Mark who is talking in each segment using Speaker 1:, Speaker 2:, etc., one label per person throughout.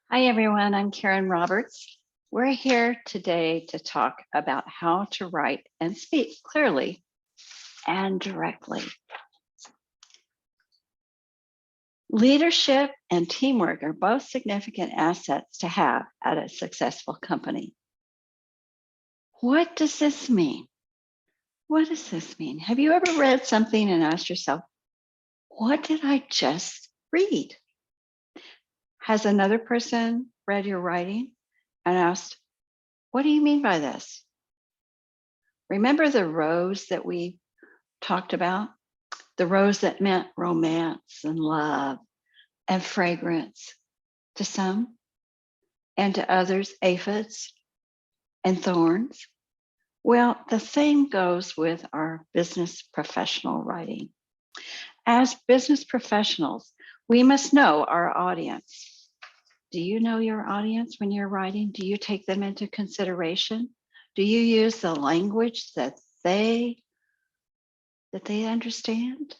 Speaker 1: Hi, everyone. I'm Karen Roberts. We're here today to talk about how to write and speak clearly and directly. Leadership and teamwork are both significant assets to have at a successful company. What does this mean? What does this mean? Have you ever read something and asked yourself, what did I just read? Has another person read your writing and asked, what do you mean by this? Remember the rose that we talked about? The rose that meant romance and love and fragrance to some, and to others, aphids and thorns. Well, the same goes with our business professional writing. As business professionals, we must know our audience. Do you know your audience when you're writing? Do you take them into consideration? Do you use the language that they understand?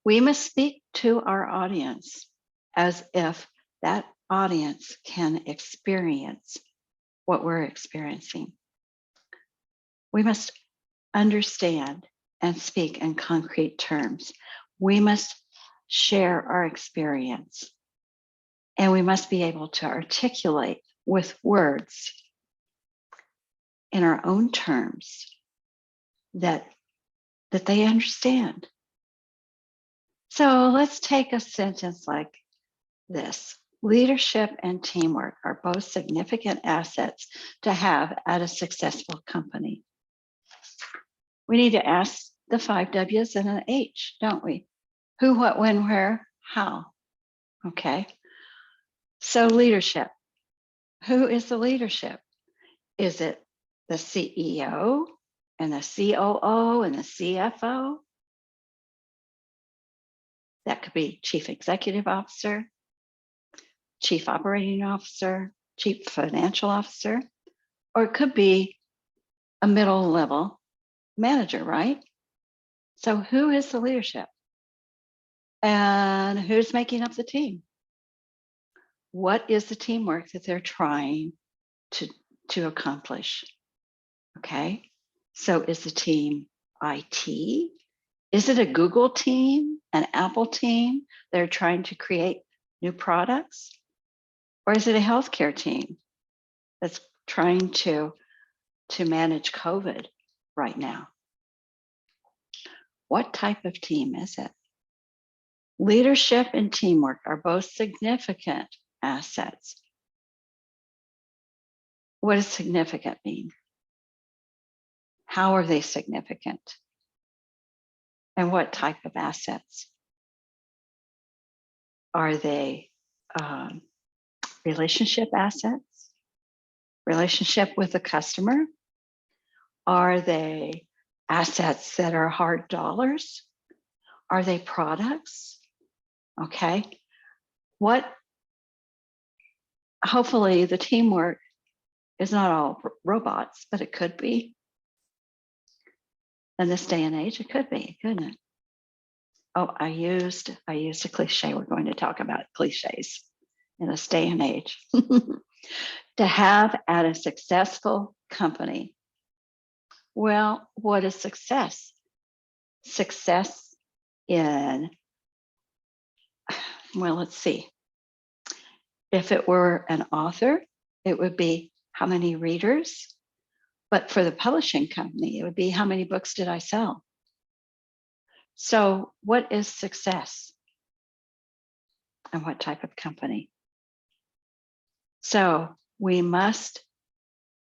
Speaker 1: We must speak to our audience as if that audience can experience what we're experiencing. We must understand and speak in concrete terms. We must share our experience, and we must be able to articulate with words in our own terms that they understand. So let's take a sentence like this. Leadership and teamwork are both significant assets to have at a successful company. We need to ask the 5 W's and an H, don't we? Who, what, when, where, how. Okay. So leadership. Who is the leadership? Is it the CEO and the COO and the CFO? That could be Chief Executive Officer, Chief Operating Officer, Chief Financial Officer, or it could be a middle level manager, right? So who is the leadership? And who's making up the team? What is the teamwork that they're trying to accomplish? Okay, so is the team IT? Is it a Google team, an Apple team? They're trying to create new products? Or is it a healthcare team that's trying to manage COVID right now? What type of team is it? Leadership and teamwork are both significant assets. What does significant mean? How are they significant? And what type of assets? Are they relationship assets? Relationship with the customer? Are they assets that are hard dollars? Are they products? Okay. Hopefully the teamwork is not all robots, but it could be. In this day and age, it could be, couldn't it? Oh, I used a cliche. We're going to talk about cliches in this day and age. To have at a successful company. Well, what is success? Success in, well, let's see. If it were an author, it would be how many readers? But for the publishing company, it would be how many books did I sell? So what is success? And what type of company? So we must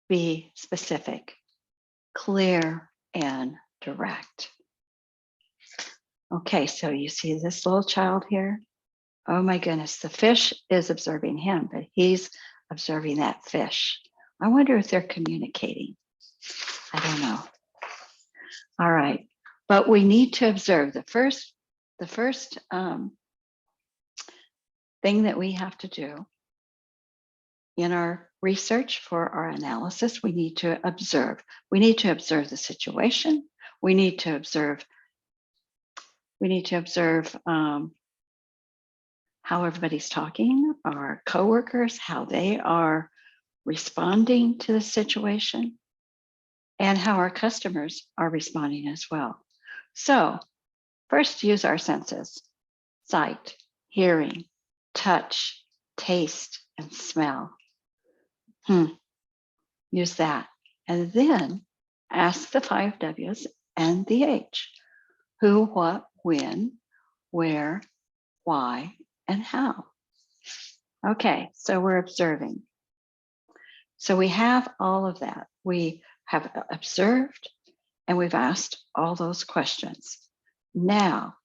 Speaker 1: be specific, clear, and direct. Okay, so you see this little child here? Oh my goodness, the fish is observing him, but he's observing that fish. I wonder if they're communicating. I don't know. All right, but we need to observe the first thing that we have to do in our research for our analysis. We need to observe. We need to observe the situation. We need to observe how everybody's talking, our coworkers, how they are responding to the situation, and how our customers are responding as well. So first, use our senses: sight, hearing, touch, taste, and smell. Use that. And then ask the 5 W's and the H: who, what, when, where, why, and how. Okay, so we're observing. So we have all of that. We have observed and we've asked all those questions. Now,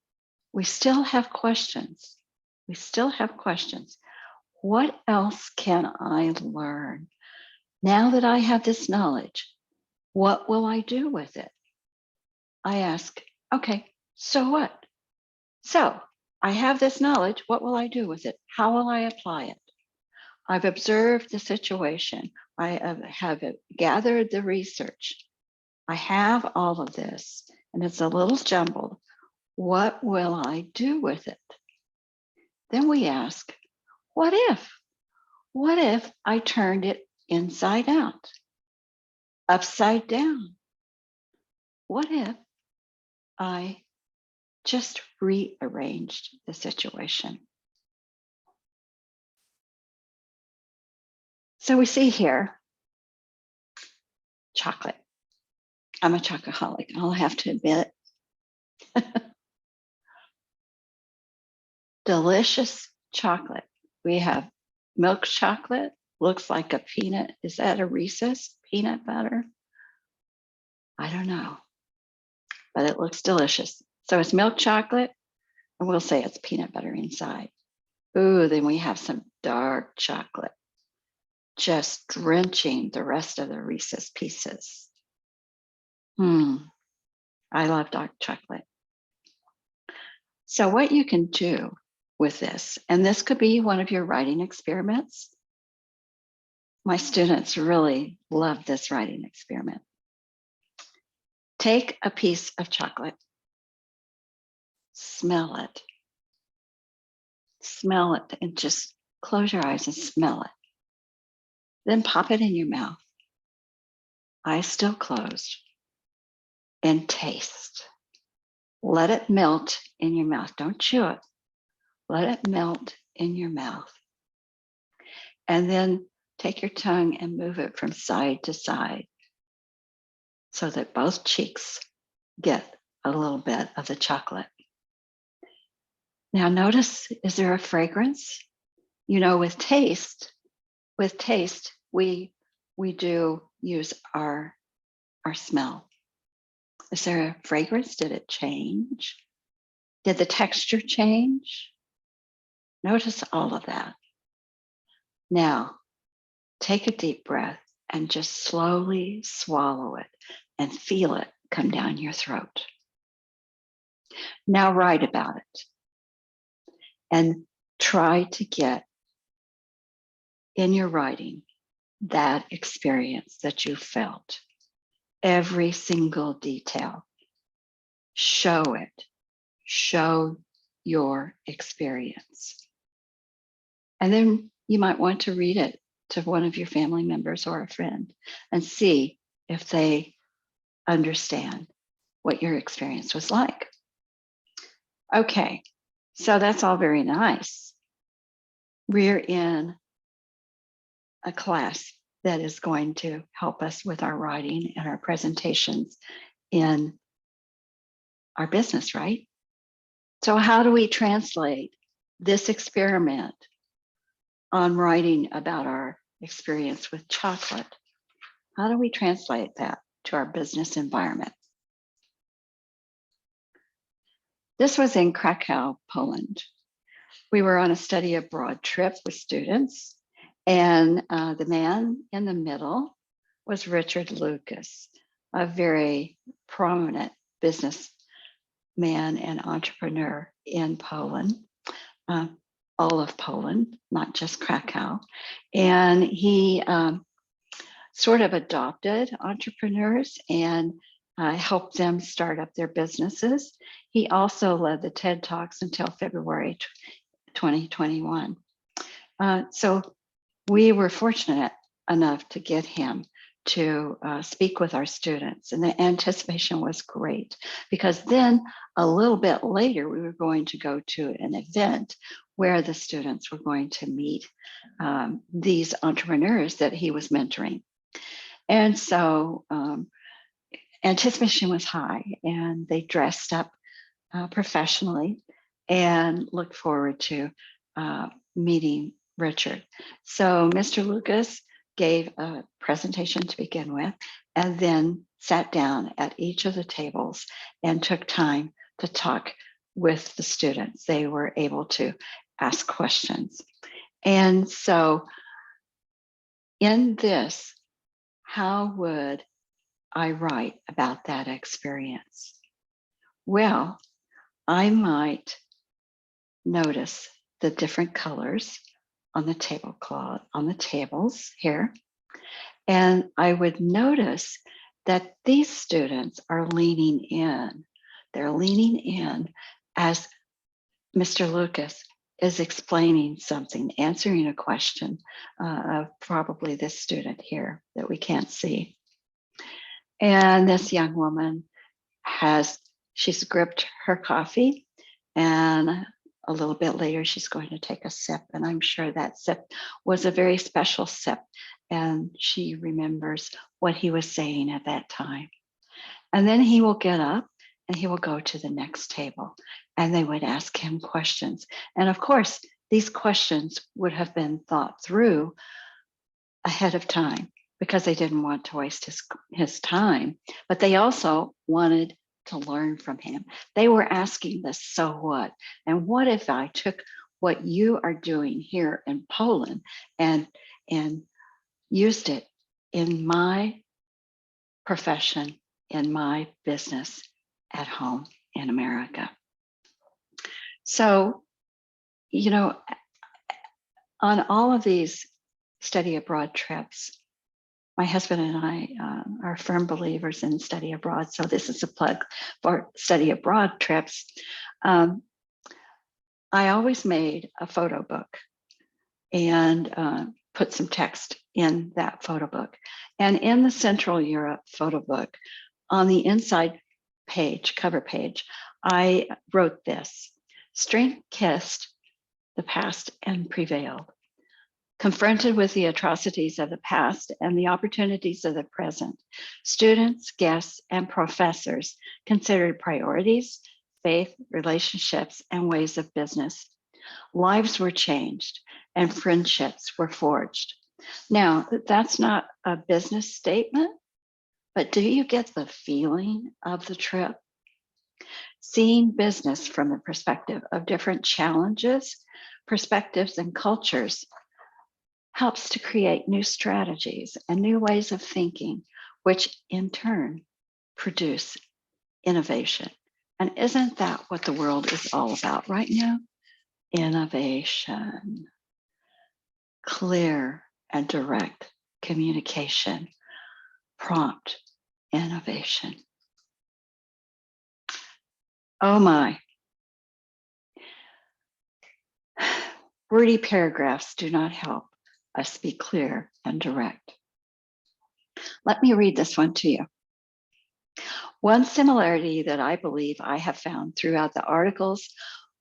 Speaker 1: we still have questions. We still have questions. What else can I learn? Now that I have this knowledge, what will I do with it? I ask, okay, so what? So I have this knowledge. What will I do with it? How will I apply it? I've observed the situation. I have gathered the research. I have all of this, and it's a little jumbled. What will I do with it? Then we ask, what if? What if I turned it inside out, upside down? What if I just rearranged the situation? So we see here chocolate. I'm a chocoholic, I'll have to admit. Delicious chocolate. We have milk chocolate, looks like a peanut. Is that a Reese's peanut butter? I don't know, but it looks delicious. So it's milk chocolate, and we'll say it's peanut butter inside. Ooh, then we have some dark chocolate, just drenching the rest of the Reese's pieces. I love dark chocolate. So what you can do with this, and this could be one of your writing experiments. My students really love this writing experiment. Take a piece of chocolate, smell it, and just close your eyes and smell it. Then pop it in your mouth, eyes still closed, and taste. Let it melt in your mouth. Don't chew it. Let it melt in your mouth. And then take your tongue and move it from side to side so that both cheeks get a little bit of the chocolate. Now notice, is there a fragrance? You know, with taste, we do use our smell. Is there a fragrance? Did it change? Did the texture change? Notice all of that. Now, take a deep breath and just slowly swallow it and feel it come down your throat. Now write about it and try to get in your writing that experience that you felt. Every single detail. Show it. Show your experience. And then you might want to read it to one of your family members or a friend and see if they understand what your experience was like. Okay, so that's all very nice. We're in a class that is going to help us with our writing and our presentations in our business, right? So how do we translate this experiment on writing about our experience with chocolate? How do we translate that to our business environment? This was in Krakow, Poland. We were on a study abroad trip with students, and the man in the middle was Richard Lucas, a very prominent businessman and entrepreneur in Poland, all of Poland, not just Krakow. And he sort of adopted entrepreneurs and helped them start up their businesses. He also led the TED Talks until February 2021. So we were fortunate enough to get him to speak with our students, and the anticipation was great, because then a little bit later we were going to go to an event where the students were going to meet these entrepreneurs that he was mentoring. And so anticipation was high, and they dressed up professionally and looked forward to meeting Richard. So Mr. Lucas gave a presentation to begin with, and then sat down at each of the tables and took time to talk with the students. They were able to ask questions. And so in this, how would I write about that experience? Well, I might notice the different colors on the tablecloth, on the tables here. And I would notice that these students are leaning in. They're leaning in as Mr. Lucas is explaining something, answering a question of probably this student here that we can't see. And this young woman she's gripped her coffee, and a little bit later, she's going to take a sip. And I'm sure that sip was a very special sip. And she remembers what he was saying at that time. And then he will get up and he will go to the next table, and they would ask him questions. And of course, these questions would have been thought through ahead of time, because they didn't want to waste his time, but they also wanted to learn from him. They were asking the so what, and what if I took what you are doing here in Poland and used it in my profession, in my business at home in America. So, you know, on all of these study abroad trips, my husband and I are firm believers in study abroad. So this is a plug for study abroad trips. I always made a photo book and put some text in that photo book. And in the Central Europe photo book, on the inside page, cover page, I wrote this: strength kissed the past and prevailed. Confronted with the atrocities of the past and the opportunities of the present, students, guests, and professors considered priorities, faith, relationships, and ways of business. Lives were changed and friendships were forged. Now, that's not a business statement, but do you get the feeling of the trip? Seeing business from the perspective of different challenges, perspectives, and cultures helps to create new strategies and new ways of thinking, which in turn produce innovation. And isn't that what the world is all about right now? Innovation, clear and direct communication, prompt innovation. Oh my. Wordy paragraphs do not help us be clear and direct. Let me read this one to you. One similarity that I believe I have found throughout the articles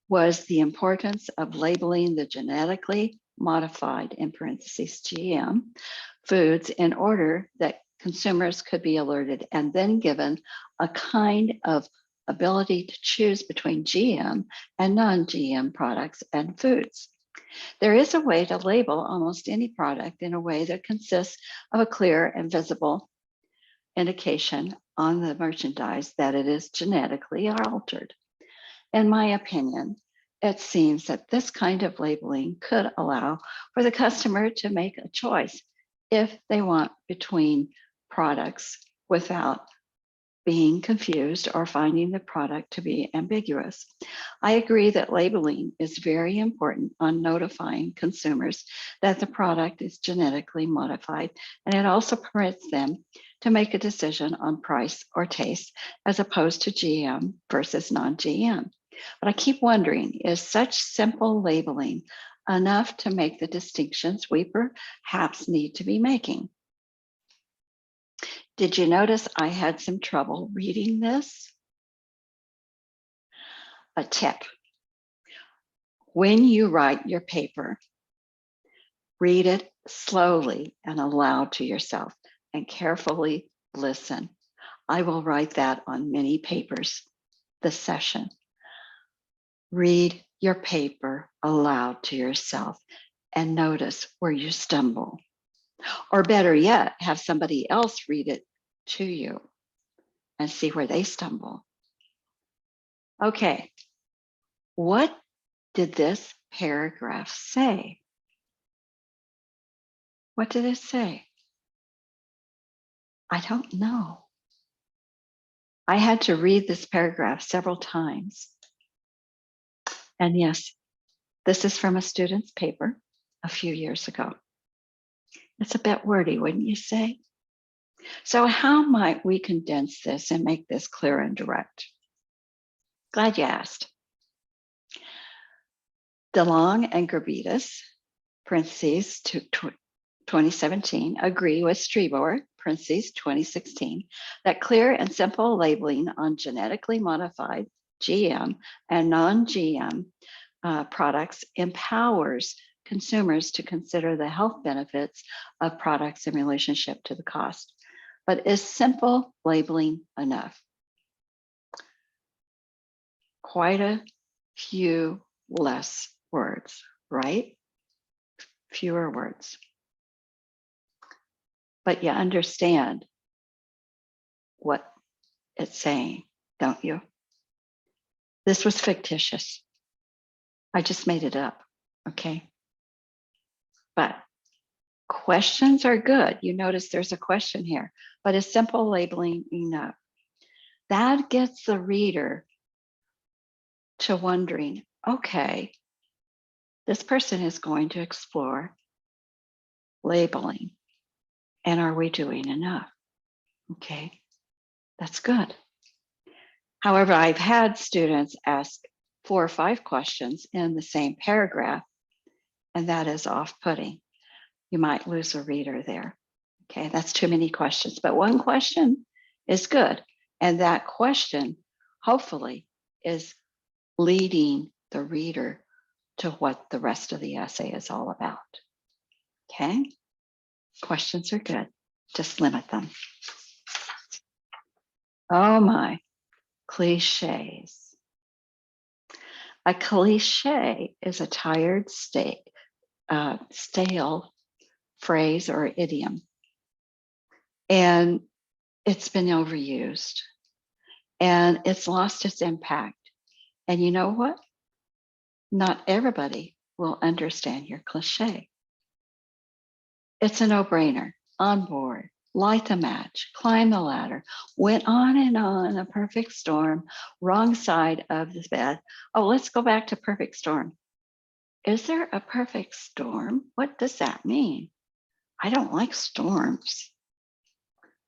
Speaker 1: was the importance of labeling the genetically modified, in parentheses, GM, foods in order that consumers could be alerted and then given a kind of ability to choose between GM and non-GM products and foods. There is a way to label almost any product in a way that consists of a clear and visible indication on the merchandise that it is genetically altered. In my opinion, it seems that this kind of labeling could allow for the customer to make a choice if they want between products without being confused or finding the product to be ambiguous. I agree that labeling is very important on notifying consumers that the product is genetically modified, and it also permits them to make a decision on price or taste as opposed to GM versus non-GM. But I keep wondering, is such simple labeling enough to make the distinctions we perhaps need to be making? Did you notice I had some trouble reading this? A tip: when you write your paper, read it slowly and aloud to yourself and carefully listen. I will write that on many papers this session. Read your paper aloud to yourself and notice where you stumble. Or better yet, have somebody else read it to you and see where they stumble. Okay, what did this paragraph say? What did it say? I don't know. I had to read this paragraph several times. And yes, this is from a student's paper a few years ago. It's a bit wordy, wouldn't you say? So how might we condense this and make this clear and direct? Glad you asked. DeLong and Gerbitis, parentheses, 2017, agree with Strebor, parentheses, 2016, that clear and simple labeling on genetically modified GM and non-GM products empowers consumers to consider the health benefits of products in relationship to the cost. But is simple labeling enough? Quite a few less words, right? Fewer words. But you understand what it's saying, don't you? This was fictitious. I just made it up, okay? But questions are good. You notice there's a question here, but is simple labeling enough? That gets the reader to wondering, okay, this person is going to explore labeling. And are we doing enough? Okay, that's good. However, I've had students ask 4 or 5 questions in the same paragraph, and that is off-putting. You might lose a reader there. Okay, that's too many questions, but one question is good. And that question, hopefully, is leading the reader to what the rest of the essay is all about. Okay, questions are good, just limit them. Oh my, cliches. A cliche is a tired, stale phrase or idiom, and it's been overused and it's lost its impact. And you know what? Not everybody will understand your cliche. It's a no-brainer. On board, light the match, climb the ladder, went on, a perfect storm, wrong side of the bed. Oh, let's go back to perfect storm. Is there a perfect storm? What does that mean? I don't like storms.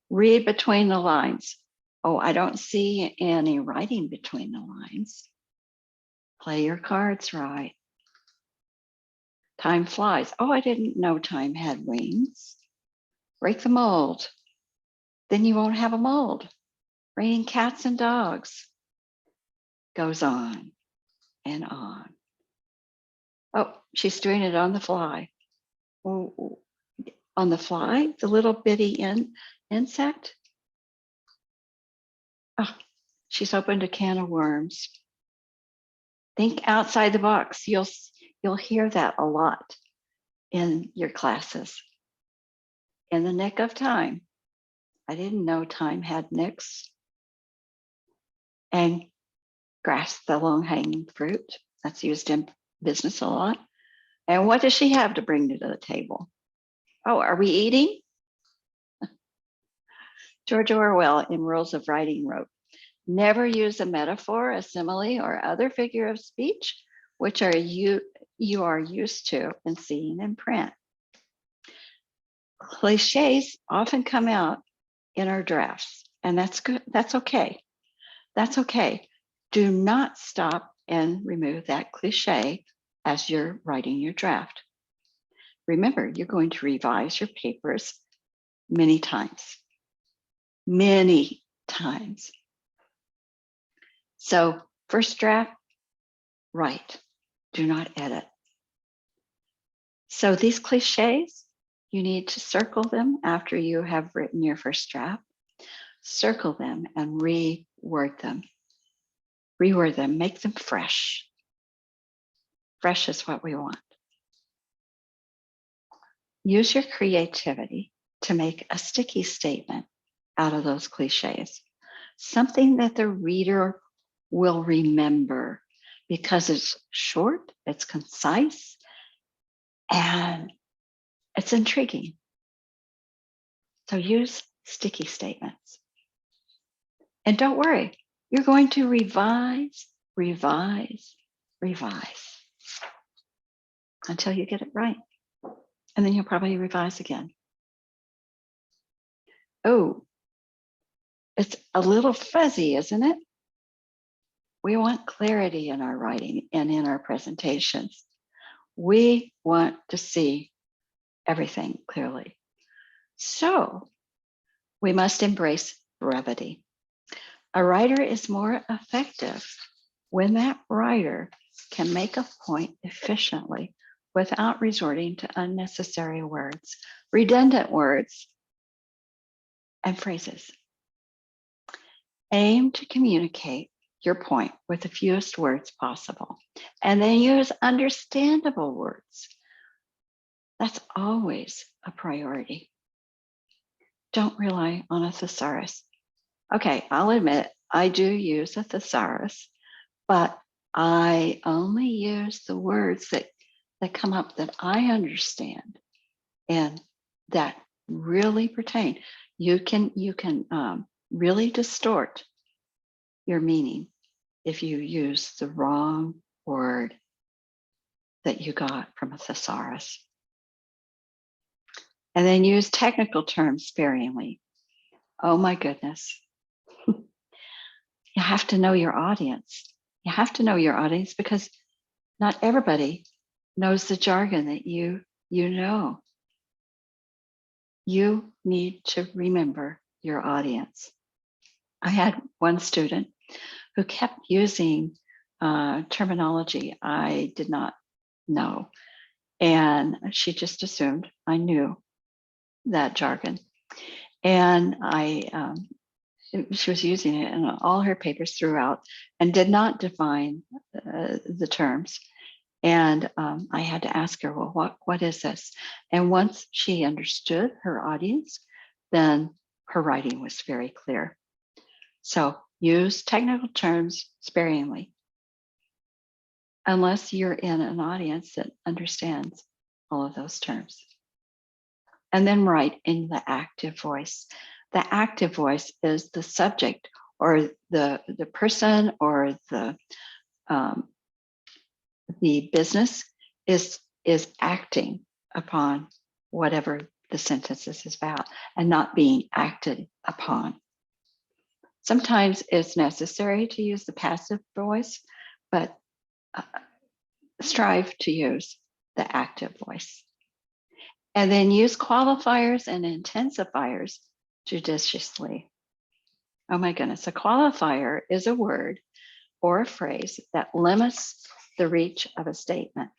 Speaker 1: Read between the lines. Oh, I don't see any writing between the lines. Play your cards right. Time flies. Oh, I didn't know time had wings. Break the mold. Then you won't have a mold. Raining cats and dogs. Goes on and on. Oh, she's doing it on the fly. Oh, on the fly, the little bitty insect. Oh, she's opened a can of worms. Think outside the box. You'll hear that a lot in your classes. In the nick of time. I didn't know time had nicks. And grasp the low-hanging fruit. That's used in business a lot. And what does she have to bring to the table? Oh, are we eating? George Orwell in Rules of Writing wrote, never use a metaphor, a simile, or other figure of speech, which are you are used to and seeing in print. Cliches often come out in our drafts, and that's good. That's okay. That's okay. Do not stop and remove that cliche as you're writing your draft. Remember, you're going to revise your papers many times. Many times. So, first draft, write. Do not edit. So, these cliches, you need to circle them after you have written your first draft. Circle them and reword them. Reword them, make them fresh. Fresh is what we want. Use your creativity to make a sticky statement out of those cliches. Something that the reader will remember because it's short, it's concise, and it's intriguing. So use sticky statements. And don't worry, you're going to revise, revise, revise until you get it right. And then you'll probably revise again. Oh, it's a little fuzzy, isn't it? We want clarity in our writing and in our presentations. We want to see everything clearly. So we must embrace brevity. A writer is more effective when that writer can make a point efficiently without resorting to unnecessary words, redundant words, and phrases. Aim to communicate your point with the fewest words possible, and then use understandable words. That's always a priority. Don't rely on a thesaurus. Okay, I'll admit I do use a thesaurus, but I only use the words that come up that I understand and that really pertain. You can really distort your meaning if you use the wrong word that you got from a thesaurus. And then use technical terms sparingly. Oh my goodness. You have to know your audience. You have to know your audience because not everybody knows the jargon that you know. You need to remember your audience. I had one student who kept using terminology I did not know. And she just assumed I knew that jargon. And she was using it in all her papers throughout and did not define the terms. And I had to ask her, well, what is this? And once she understood her audience, then her writing was very clear. So use technical terms sparingly, unless you're in an audience that understands all of those terms. And then write in the active voice. The active voice is the subject or the person or the business is acting upon whatever the sentence is about and not being acted upon. Sometimes it's necessary to use the passive voice, but strive to use the active voice. And then use qualifiers and intensifiers judiciously. Oh my goodness, a qualifier is a word or a phrase that limits the reach of a statement.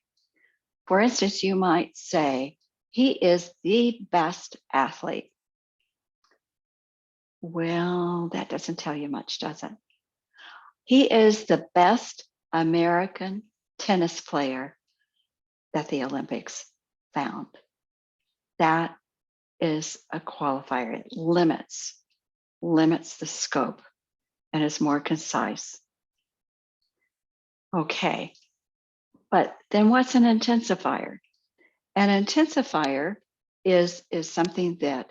Speaker 1: For instance, you might say, he is the best athlete. Well, that doesn't tell you much, does it? He is the best American tennis player that the Olympics found. That is a qualifier. It limits the scope and is more concise. Okay, but then what's an intensifier? An intensifier is something that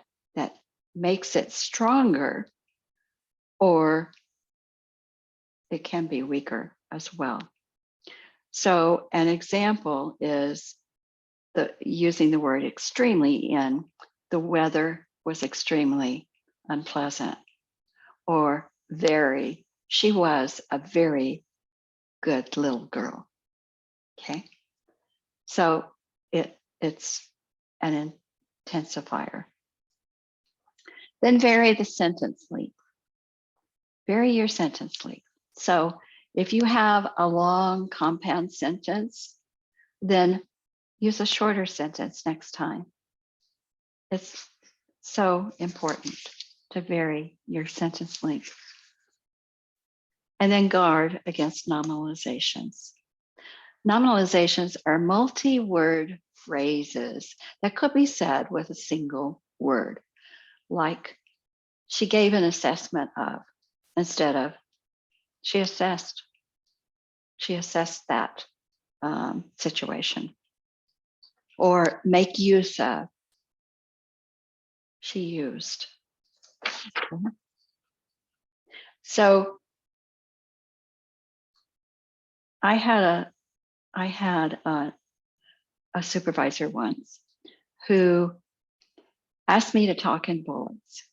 Speaker 1: makes it stronger, or it can be weaker as well. So an example is using the word extremely in the weather was extremely unpleasant, or very, she was a very good little girl. Okay. So it's an intensifier. Then vary the sentence length. Vary your sentence length. So if you have a long compound sentence, then use a shorter sentence next time. It's so important to vary your sentence length. And then guard against nominalizations. Nominalizations are multi-word phrases that could be said with a single word, like she gave an assessment of, instead of she assessed that situation. Or make use of, she used. Okay. So I had a supervisor once who asked me to talk in bullets.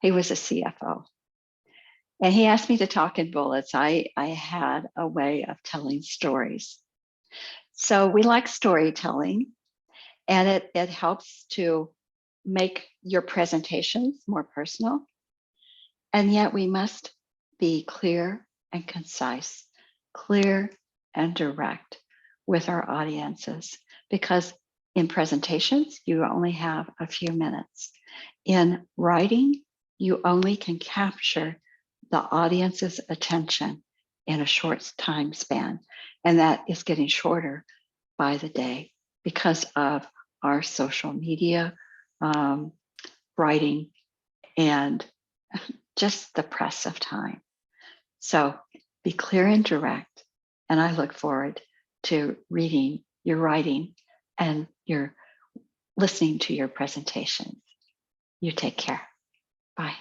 Speaker 1: He was a CFO. And he asked me to talk in bullets. I had a way of telling stories. So we like storytelling, and it helps to make your presentations more personal. And yet we must be clear and concise, clear and direct with our audiences, because in presentations, you only have a few minutes. In writing, you only can capture the audience's attention in a short time span. And that is getting shorter by the day because of our social media, writing, and just the press of time. So be clear and direct. And I look forward to reading your writing and your listening to your presentations. You take care. Bye.